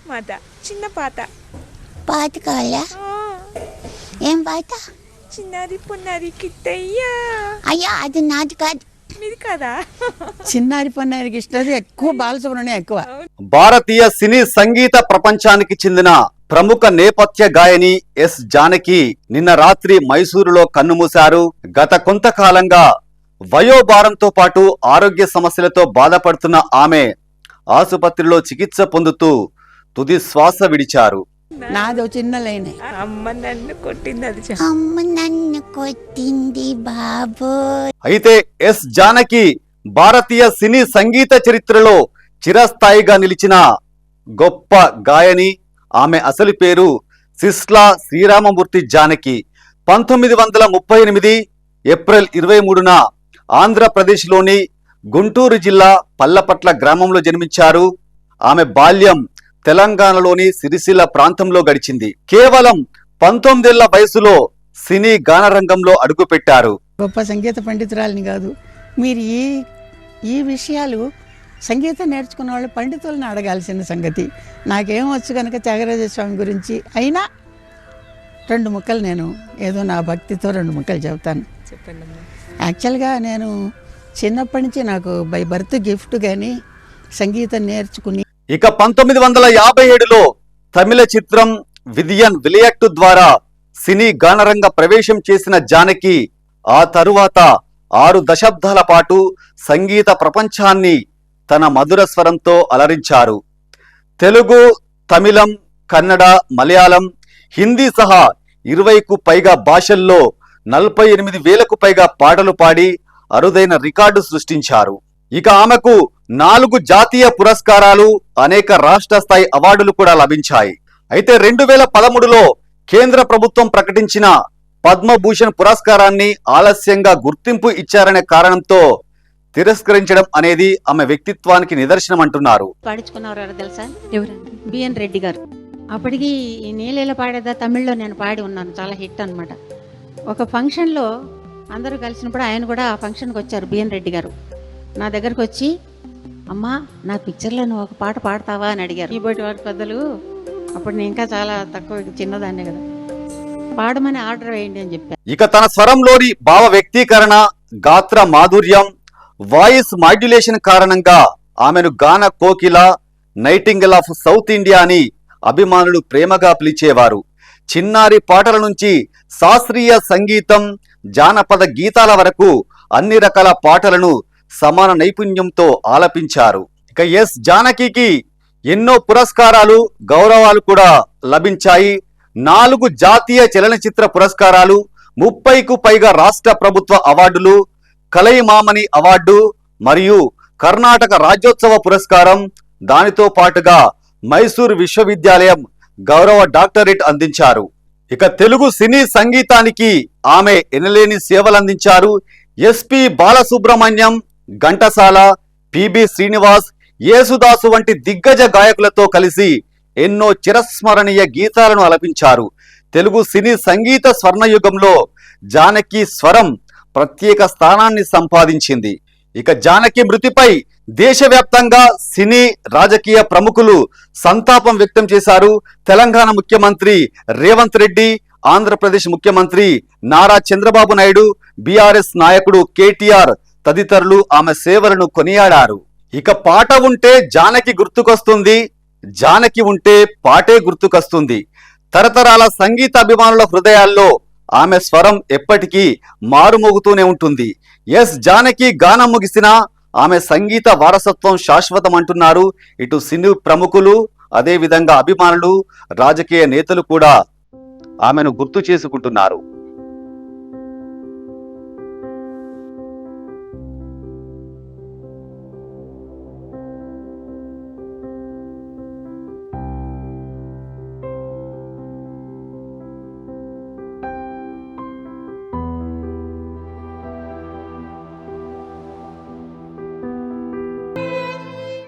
మాత చిన్న పాత పాట కావాలా? ఏం పాట? చిన్నది పొన్నది కిట్టయ్యా. అయ్యా అది నాది కాదు. మీది కదా? చిన్నారి పొన్నారికి ఇష్టది ఎక్కువ, బాలసుబ్రహ్మణ్యం ఎక్కువ. భారతీయ సినీ సంగీత ప్రపంచానికి చెందిన ప్రముఖ నేపథ్య గాయని ఎస్ జానకి నిన్న రాత్రి మైసూరులో కన్నుమూశారు. గత కొంతకాలంగా వయోభారంతో పాటు ఆరోగ్య సమస్యలతో బాధపడుతున్న ఆమె ఆసుపత్రిలో చికిత్స పొందుతూ తుది శ్వాస విడిచారు. నాదో చిన్న లైన్. అమ్మ నన్ను కొట్టింది, అది అమ్మ నన్ను కొట్టింది బాబు. అయితే ఎస్ జానకి భారతీయ సినీ సంగీత చరిత్రలో చిరస్థాయిగా నిలిచిన గొప్ప గాయని. ఆమె అసలు పేరు సిస్లా శ్రీరామమూర్తి జానకి. 1938 ఏప్రిల్ 23న ఆంధ్రప్రదేశ్లోని గుంటూరు జిల్లా పల్లపట్ల గ్రామంలో జన్మించారు. ఆమె బాల్యం తెలంగాణలోని సిరిసిల్ల ప్రాంతంలో గడిచింది. కేవలం 19 ఏళ్ల వయసులో సినీ గానరంగంలో అడుగుపెట్టారు. గొప్ప సంగీత పండితురాలిని కాదు. మీరు ఈ విషయాలు సంగీతం నేర్చుకున్న వాళ్ళు పండితులను అడగాల్సిన సంగతి. నాకేం వచ్చు కనుక త్యాగరాజ స్వామి గురించి అయినా 2 ముక్కలు నేను ఏదో నా భక్తితో 2 ముక్కలు చెబుతాను. చెప్పండి. యాక్చువల్గా నేను చిన్నప్పటి నుంచి నాకు బై బర్త్ గిఫ్ట్ కానీ సంగీతం నేర్చుకుని. ఇక 1957లో తమిళ చిత్రం విదియన్ విలయట్టు ద్వారా సినీ గానరంగ ప్రవేశం చేసిన జానకి ఆ తరువాత 6 దశాబ్దాల పాటు సంగీత ప్రపంచాన్ని తన మధుర స్వరంతో అలరించారు. తెలుగు, తమిళం, కన్నడ, మలయాళం, హిందీ సహా 20కు పైగా భాషల్లో 48,000కు పైగా పాటలు పాడి అరుదైన రికార్డు సృష్టించారు. ఇక ఆమెకు 4 జాతీయ పురస్కారాలు, అనేక రాష్ట్ర స్థాయి అవార్డులు కూడా లభించాయి. అయితే 2013లో కేంద్ర ప్రభుత్వం ప్రకటించిన పద్మభూషణ్ పురస్కారాన్ని ఆలస్యంగా గుర్తింపు ఇచ్చారనే కారణంతో తిరస్కరించడం అనేది ఆమె వ్యక్తిత్వానికి నిదర్శనం అంటున్నారు. పాడించుకున్నవారు తెలుసా? బిఎన్ రెడ్డి గారు. అప్పటికి ఈ నీళ్ళ పాడేదా తమిళ్లో నేను పాడి ఉన్నాను, చాలా హిట్ అనమాట. ఒక ఫంక్షన్లో అందరూ కలిసినప్పుడు ఆయన కూడా ఆ ఫంక్షన్కి వచ్చారు. బిఎన్ రెడ్డి గారు నా దగ్గరకు వచ్చి, అమ్మా నా పిక్చర్లో నువ్వు ఒక పాట పాడతావా అని అడిగారు. ఈ బయట వారి పెద్దలు, అప్పుడు నేను ఇంకా చాలా తక్కువ చిన్నదాన్నే కదా, పాడమని ఆర్డర్ వేయండి అని చెప్పారు. ఇక తన స్వరంలోని భావ వ్యక్తీకరణ, గాత్ర మాధుర్యం, వాయిస్ మాడ్యులేషన్ కారణంగా ఆమెను గాన కోకిల, నైటింగల్ ఆఫ్ సౌత్ ఇండియా అని అభిమానులు ప్రేమగా పిలిచేవారు. చిన్నారి పాటల నుంచి శాస్త్రీయ సంగీతం, జానపద గీతాల వరకు అన్ని రకాల పాటలను సమాన నైపుణ్యంతో ఆలపించారు. ఇక ఎస్ జానకి ఎన్నో పురస్కారాలు, గౌరవాలు కూడా లభించాయి. 4 జాతీయ చలనచిత్ర పురస్కారాలు, 30కు పైగా రాష్ట్ర ప్రభుత్వ అవార్డులు, కలైమామణి అవార్డు మరియు కర్ణాటక రాజ్యోత్సవ పురస్కారం, దానితో పాటుగా మైసూరు విశ్వవిద్యాలయం గౌరవ డాక్టరేట్ అందించారు. ఇక తెలుగు సినీ సంగీతానికి ఆమె ఎనలేని సేవలందించారు. ఎస్పి బాలసుబ్రహ్మణ్యం, ఘంటసాల, పిబి శ్రీనివాస్, యేసుదాసు వంటి దిగ్గజ గాయకులతో కలిసి ఎన్నో చిరస్మరణీయ గీతాలను ఆలపించారు. తెలుగు సినీ సంగీత స్వర్ణయుగంలో జానకి స్వరం ప్రత్యేక స్థానాన్ని సంపాదించింది. ఇక జానకి మృతిపై దేశవ్యాప్తంగా సినీ, రాజకీయ ప్రముఖులు సంతాపం వ్యక్తం చేశారు. తెలంగాణ ముఖ్యమంత్రి రేవంత్ రెడ్డి, ఆంధ్రప్రదేశ్ ముఖ్యమంత్రి నారా చంద్రబాబు నాయుడు, బీఆర్ఎస్ నాయకుడు కేటీఆర్ తదితరులు ఆమె సేవలను కొనియాడారు. ఇక పాట ఉంటే జానకి గుర్తుకొస్తుంది, జానకి ఉంటే పాటే గుర్తుకొస్తుంది. తరతరాల సంగీత అభిమానుల హృదయాల్లో ఆమె స్వరం ఎప్పటికీ మారుమోగుతూనే ఉంటుంది. ఎస్ జానకి గానం ముగిసినా ఆమె సంగీత వారసత్వం శాశ్వతం అంటున్నారు ఇటు సినీ ప్రముఖులు, అదే విధంగా అభిమానులు, రాజకీయ నేతలు కూడా ఆమెను గుర్తు చేసుకుంటున్నారు.